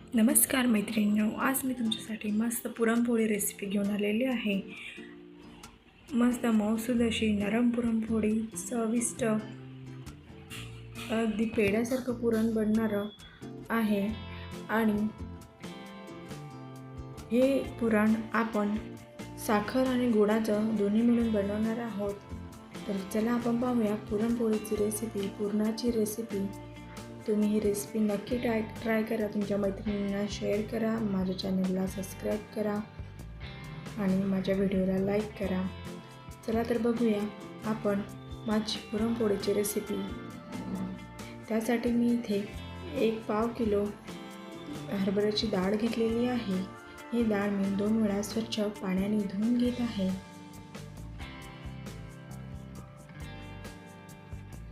नमस्कार मैत्रिणींनो, आज मी तुमच्यासाठी मस्त पुरणपोळी रेसिपी घेऊन आलेली आहे। मस्त मऊसूद अशी नरम पुरणपोळी, चविष्ट अगदी पेढ्यासारखं पुरण बनणारं आहे। आणि हे पुरण आपण साखर आणि गुळाचं दोन्ही मिळून बनवणार आहोत। तर चला आपण पाहूया पुरणपोळीची रेसिपी, पुरणाची रेसिपी। तुम्ही ही रेसिपी नक्की ट्राय करा, तुमच्या मैत्रिणींना शेअर करा, माझ्या चॅनलला सबस्क्राईब करा आणि माझ्या व्हिडिओला लाईक करा। चला तर बघूया आपण माझी पुरणपोळीची रेसिपी। त्यासाठी मी इथे 1/2 किलो हरभऱ्याची डाळ घेतलेली आहे। ही डाळ मी 2 वेळा स्वच्छ पाण्याने धुवून घेत आहे।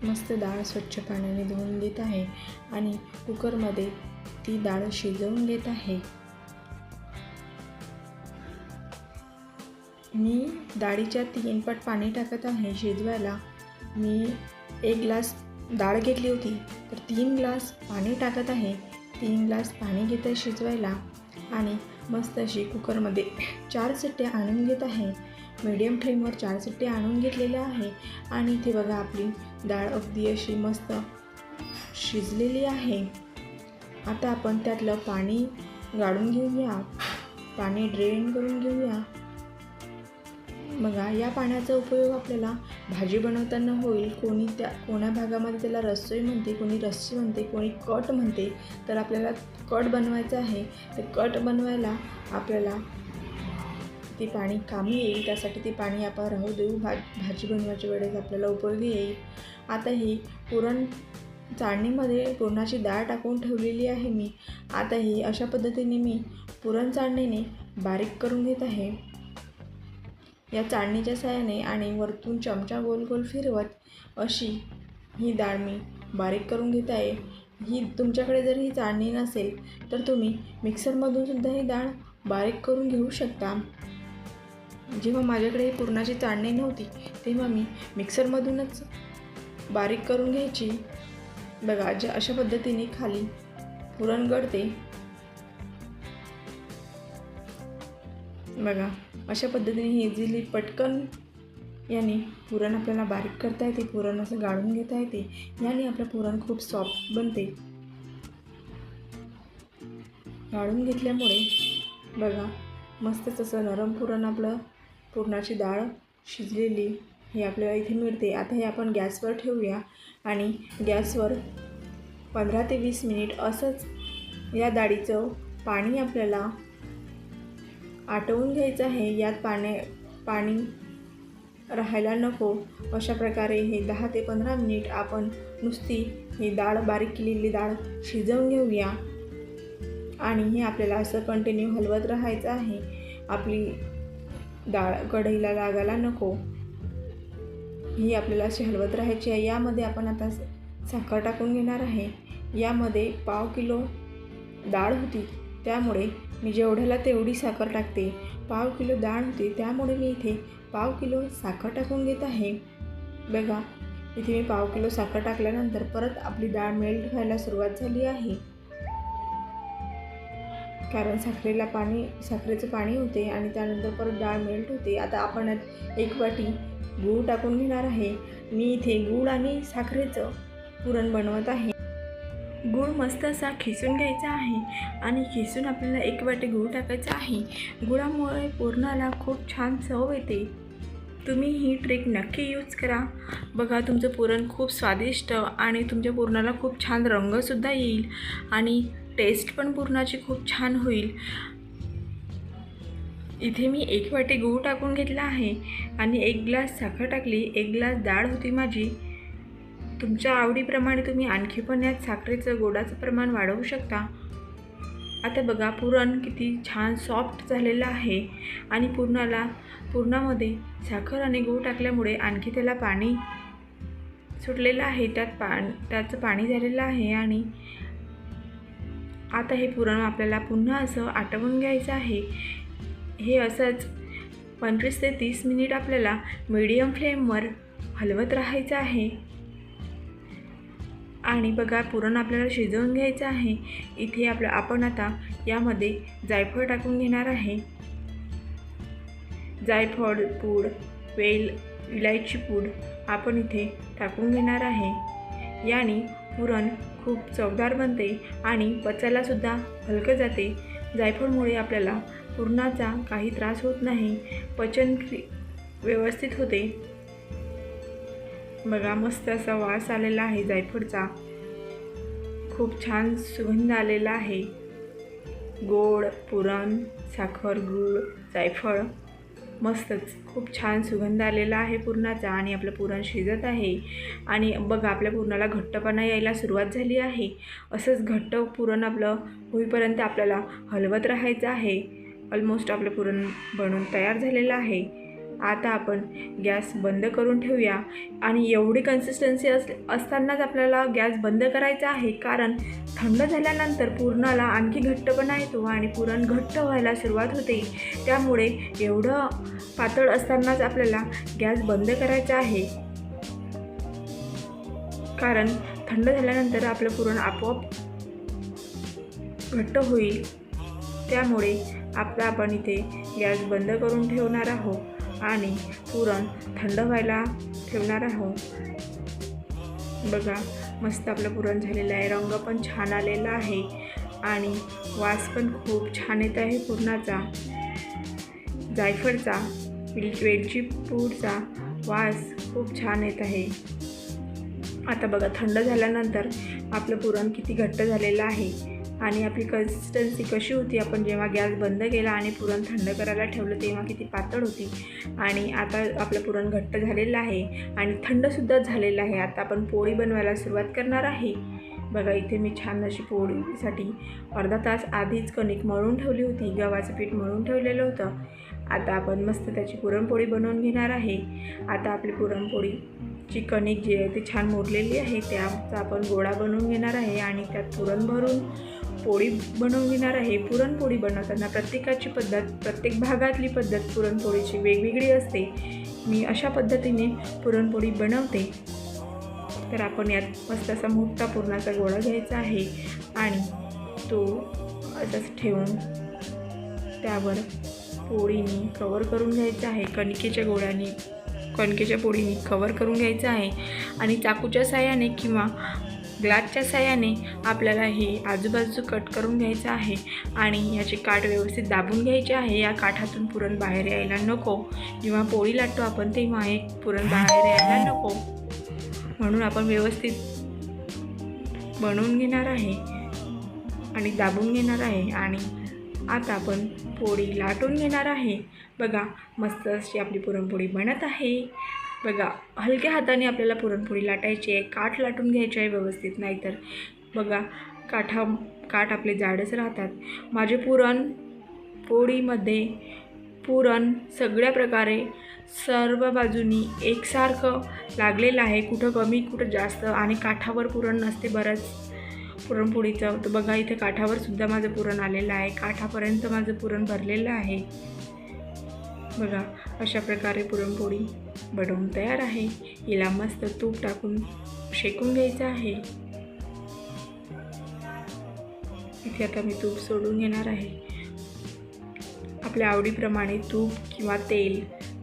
मस्त डाळ स्वच्छ पाण्याने धुवून घेत आहे आणि कुकरमध्ये ती डाळ शिजवून घेत आहे। मी डाळीच्या 3 पट पाणी टाकत आहे शिजवायला। मी 1 ग्लास डाळ घेतली होती तर 3 ग्लास पाणी टाकत आहे। 3 ग्लास पाणी घेत आहे शिजवायला आणि मस्त अशी कुकरमध्ये 4 शिट्ट्या आणून घेत आहे। मीडियम फ्लेमवर 4 शिट्ट्या आणून घेतलेल्या आहे आणि इथे बघा आपली डाळ अगदी अशी मस्त शिजलेली आहे। आता आपण त्यातलं पाणी गाळून घेऊया, पाणी ड्रेन करून घेऊया। बघा या पाण्याचा उपयोग आपल्याला भाजी बनवताना होईल। कोण्या भागामध्ये त्याला रस्सोई म्हणते, कोणी रस्सी म्हणते, कोणी कट म्हणते। तर आपल्याला कट बनवायचं आहे, तर कट बनवायला आपल्याला ते पाणी कामी येईल, त्यासाठी ते पाणी आपण राहू देऊ। भाजी बनवायच्या वेळेस आपल्याला उपयोगी येईल। आता ही पुरण चाळणीमध्ये पुरणाची डाळ टाकून ठेवलेली आहे मी। आता ही अशा पद्धतीने मी पुरण चाळणीने बारीक करून घेत आहे। या चाळणीच्या साहाय्याने आणि वरतून चमचा गोल गोल फिरवत अशी ही डाळ मी बारीक करून घेत आहे। तुमच्याकडे जर ही चाळणी नसेल तर तुम्ही मिक्सरमधून सुद्धा ही डाळ बारीक करून घेऊ शकता। जेव्हा माझ्याकडे पुरणाची चाळणी नव्हती तेव्हा मी मिक्सरमधूनच बारीक करून घ्यायची। बघा अशा पद्धतीने खाली पुरण गळते। बघा अशा पद्धतीने इझिली पटकन याने पुरण आपल्याला बारीक करता येते, पुरण असं गाळून घेता येते। याने आपलं पुरण खूप सॉफ्ट बनते। गाळून घेतल्यामुळे बघा मस्तच असं नरम पुरण आपलं पुरणाची डाळ शिजलेली हे आपल्याला इथे मिळते। आता हे आपण गॅसवर ठेवूया आणि गॅसवर 15 ते 20 मिनिट असंच या डाळीचं पाणी आपल्याला आटवून घ्यायचं आहे। यात पाणी राहायला नको, अशा प्रकारे हे 10 ते 15 मिनिट आपण नुसती ही डाळ, बारीक केलेली डाळ शिजवून घेऊया आणि हे आपल्याला असं कंटिन्यू हलवत राहायचं आहे। आपली डाळ कढईला लागायला नको, ही आपल्याला अशी हलवत राहायची आहे। यामध्ये आपण आता साखर टाकून घेणार आहे। यामध्ये 1/2 किलो डाळ होती त्यामुळे मी जेवढ्याला तेवढी साखर टाकते। 1/2 किलो डाळ होती त्यामुळे मी इथे 1/2 किलो साखर टाकून घेत आहे। बघा इथे मी 1/2 किलो साखर टाकल्यानंतर परत आपली डाळ मेल्ट व्हायला सुरुवात झाली आहे, कारण साखरेचं पाणी होते आणि त्यानंतर परत डाळ मेल्ट होते। आता आपण 1 वाटी गूळ टाकून घेणार आहे। मी इथे गूळ आणि साखरेचं पुरण बनवत आहे। गूळ मस्त असा खिसून घ्यायचा आहे आणि खिसून आपल्याला 1 वाटी गूळ टाकायचा आहे। गुळामुळे पुरणाला खूप छान चव येते। तुम्ही ही ट्रिक नक्की यूज करा। बघा तुमचं पुरण खूप स्वादिष्ट आणि तुमच्या पुरणाला खूप छान रंगसुद्धा येईल आणि टेस्ट पण पुरणाची खूप छान होईल। इथे मी 1 वाटी गूळ टाकून घेतला आहे आणि 1 ग्लास साखर टाकली। 1 ग्लास डाळ होती माझी। तुमच्या आवडीप्रमाणे तुम्ही आणखी पण यात साखरेचं, गोडाचं प्रमाण वाढवू शकता। आता बघा पुरण किती छान सॉफ्ट झालेलं आहे आणि पुरणामध्ये साखर आणि गूळ टाकल्यामुळे आणखी त्याला पाणी सुटलेलं आहे, त्याचं पाणी झालेलं आहे। आणि आता हे पुरण आपल्याला पुन्हा असं आटवून घ्यायचं आहे। हे असंच 25 ते 30 मिनिट आपल्याला मीडियम फ्लेमवर हलवत राहायचं आहे। आणि बघा पुरण आपल्याला शिजवून घ्यायचं आहे। इथे आपण आता यामध्ये जायफळ टाकून घेणार आहे। जायफळ पूड, इलायची पूड आपण इथे टाकून घेणार आहे। याने पुरण खूप चवदार बनते आणि पचायला सुद्धा हलकं जाते। जायफळमुळे आपल्याला पुरणाचा काही त्रास होत नाही, पचन व्यवस्थित होते। बघा मस्त असा वास आलेला आहे जायफळचा, खूप छान सुगंध आलेला आहे। गोड पुरण, साखर, गूळ, जायफळ, मस्तच खूप छान सुगंध आलेला आहे पुरणाचा आणि आपलं पुरण शिजत आहे। आणि बघा आपल्या पुरणाला घट्टपणा यायला सुरुवात झाली आहे। असंच घट्ट पुरण आपलं होईपर्यंत आपल्याला हलवत राहायचं आहे। ऑलमोस्ट आपलं पुरण बनून तयार झालेलं आहे। आता आपण गॅस बंद करून ठेवूया आणि एवढी कन्सिस्टन्सी असतानाच आपल्याला गॅस बंद करायचा आहे, कारण थंड झाल्यानंतर पुरणाला आणखी घट्टपणा येतो आणि पुरण घट्ट व्हायला सुरुवात होते। त्यामुळे एवढं पातळ असतानाच आपल्याला गॅस बंद करायचा आहे, कारण थंड झाल्यानंतर आपलं पुरण आपोआप घट्ट होईल। त्यामुळे आपण इथे गॅस बंद करून ठेवणार आहोत आणि पुरण थंड व्हायला ठेवणार आहोत। बघा मस्त आपलं पुरण झालेलं आहे, रंग पण छान आलेला आहे आणि वास पण खूप छान येत आहे पुरणाचा। जायफळचा, वेलची पूडचा वास खूप छान येत आहे। आता बघा थंड झाल्यानंतर आपलं पुरण किती घट्ट झालेलं आहे आणि आपली कन्सिस्टन्सी कशी होती। आपण जेव्हा गॅस बंद केला आणि पुरण थंड करायला ठेवलं तेव्हा किती पातळ होती आणि आता आपलं पुरण घट्ट झालेलं आहे आणि थंडसुद्धा झालेलं आहे। आता आपण पोळी बनवायला सुरुवात करणार आहे। बघा इथे मी छान अशी पोळीसाठी अर्धा तास आधीच कणिक मळून ठेवली होती, गव्हाचं पीठ मळून ठेवलेलं होतं। आता आपण मस्त त्याची पुरणपोळी बनवून घेणार आहे। आता आपली पुरणपोळीची कणिक जी आहे ती छान मुरलेली आहे, त्याचा आपण गोळा बनवून घेणार आहे आणि त्यात पुरण भरून पोळी बनवून घेणार आहे। पुरणपोळी बनवताना प्रत्येकाची पद्धत, प्रत्येक भागातली पद्धत पुरणपोळीची वेगवेगळी असते। मी अशा पद्धतीने पुरणपोळी बनवते। तर आपण यात मस्त असा मोठा पुरणाचा गोळा घ्यायचा आहे आणि तो असाच ठेवून त्यावर पोळीने कवर करून घ्यायचा आहे। कणकेच्या पोळीने कवर करून घ्यायचं आहे आणि चाकूच्या साहाय्याने किंवा ग्लासच्या साहाय्याने आपल्याला हे आजूबाजू कट करून घ्यायचं आहे आणि ह्याचे काठ व्यवस्थित दाबून घ्यायचे आहे। या काठातून पुरण बाहेर यायला नको। जेव्हा पोळी लाटतो आपण तेव्हा हे पुरण बाहेर यायला नको, म्हणून आपण व्यवस्थित बनवून घेणार आहे आणि दाबून घेणार आहे। आणि आता आपण पोळी लाटून घेणार आहे। बघा मस्त अशी आपली पुरणपोळी बनत आहे। बघा हलक्या हाताने आपल्याला पुरणपोळी लाटायची आहे, काठ लाटून घ्यायचे आहे व्यवस्थित, नाहीतर बघा काठ आपले जाडच राहतात। माझे पोळीमध्ये पुरण सगळ्या प्रकारे सर्व बाजूनी एकसारखं लागलेलं आहे, कुठं कमी कुठं जास्त, आणि काठावर पुरण नसते बरंच पुरणपोळीचं। तर बघा इथे काठावर सुद्धा माझं पुरण आलेलं आहे, काठापर्यंत माझं पुरण भरलेलं आहे। बघा अशा प्रकारे पुरणपोळी बनवून तयार आहे। हिला मस्त तूप टाकून शेकून घ्यायचं आहे। इथे आता मी तूप सोडून घेणार आहे। आपल्या आवडीप्रमाणे तूप किंवा तेल,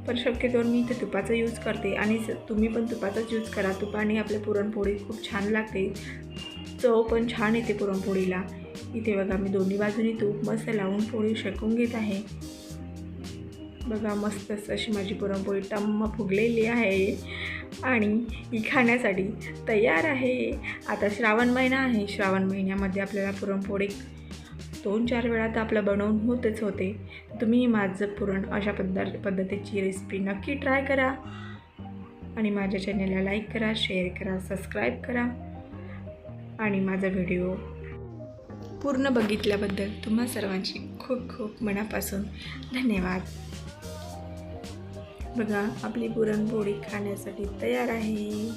पण शक्यतोवर मी इथे तुपाचा यूज करते आणि तुम्ही पण तुपाचाच यूज करा। तुपाने आपल्या पुरणपोळी खूप छान लागते, चव पण छान येते पुरणपोळीला। इथे बघा मी दोन्ही बाजूनी तूप मस्त लावून पोळी शेकून घेत आहे। बघा मस्त अशी माझी पुरणपोळी टम्म फुगलेली आहे आणि ही खाण्यासाठी तयार आहे। आता श्रावण महिना आहे, श्रावण महिन्यामध्ये आपल्याला पुरणपोळी 2-4 वेळा तर आपलं बनवून होतेच होते। तुम्ही माझं पुरण अशा पद्धतीची रेसिपी नक्की ट्राय करा आणि माझ्या चॅनलला लाईक करा, शेअर करा, सबस्क्राईब करा आणि माझा व्हिडिओ पूर्ण बघितल्याबद्दल तुम्हा सर्वांची खूप खूप मनापासून धन्यवाद। बघा आपली पुरणपोळी खाण्यासाठी तयार आहे।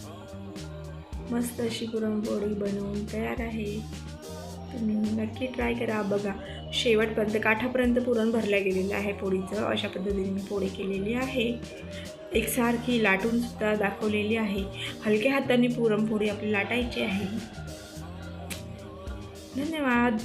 मस्त अशी पुरणपोळी बनवून तयार आहे। तुम्ही नक्की ट्राय करा. बघा शेवटपर्यंत काठापर्यंत पुरण भरल्या गेलेलं आहे पोळीचं. अशा पद्धतीने मी पोळी केलेली आहे. एकसारखी लाटूनसुद्धा दाखवलेली आहे. हलक्या हाताने पुरणपोळी आपली लाटायची आहे. धन्यवाद.